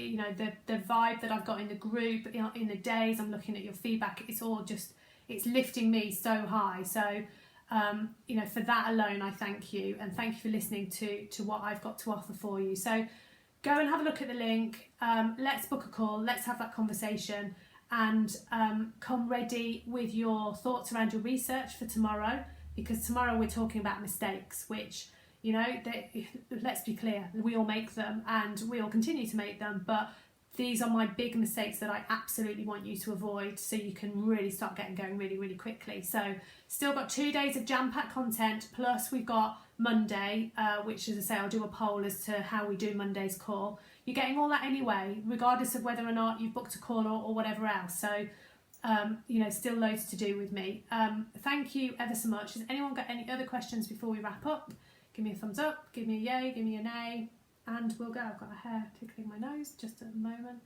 vibe that I've got in the group, in the days, I'm looking at your feedback, it's all just, it's lifting me so high. So, for that alone, I thank you, and thank you for listening to what I've got to offer for you. So go and have a look at the link. Let's book a call. Let's have that conversation, and come ready with your thoughts around your research for tomorrow, because tomorrow we're talking about mistakes, which, let's be clear, we all make them and we all continue to make them, but these are my big mistakes that I absolutely want you to avoid, so you can really start getting going really, really quickly. So still got 2 days of jam-packed content, plus we've got Monday, which, as I say, I'll do a poll as to how we do Monday's call. You're getting all that anyway, regardless of whether or not you've booked a call or whatever else. So, still loads to do with me. Thank you ever so much. Has anyone got any other questions before we wrap up? Give me a thumbs up, give me a yay, give me a nay, and we'll go. I've got a hair tickling my nose just at the moment.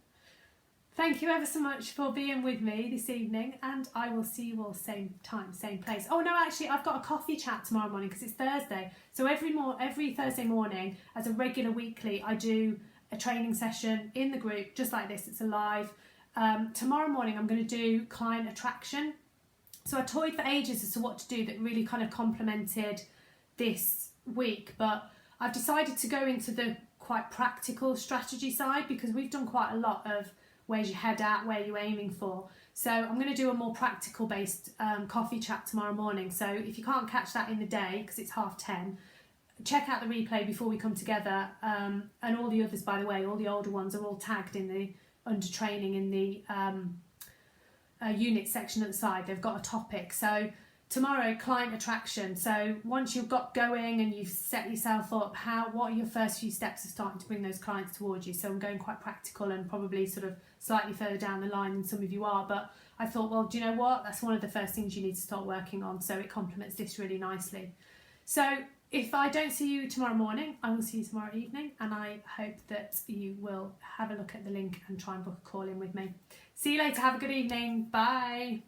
Thank you ever so much for being with me this evening, and I will see you all same time, same place. Oh no, actually, I've got a coffee chat tomorrow morning because it's Thursday. So every Thursday morning, as a regular weekly, I do a training session in the group, just like this. It's a live. Tomorrow morning, I'm going to do client attraction. So I toyed for ages as to what to do that really kind of complemented this week, but I've decided to go into the quite practical strategy side, because we've done quite a lot of where's your head at, where you're aiming for. So I'm going to do a more practical based coffee chat tomorrow morning. So if you can't catch that in the day, because it's 10:30, check out the replay before we come together. And all the others, by the way, all the older ones are all tagged in the under training in the unit section at the side. They've got a topic. So tomorrow, client attraction. So once you've got going and you've set yourself up, what are your first few steps of starting to bring those clients towards you? So I'm going quite practical and probably sort of slightly further down the line than some of you are, but I thought, well, do you know what? That's one of the first things you need to start working on. So it complements this really nicely. So if I don't see you tomorrow morning, I will see you tomorrow evening, and I hope that you will have a look at the link and try and book a call in with me. See you later. Have a good evening. Bye.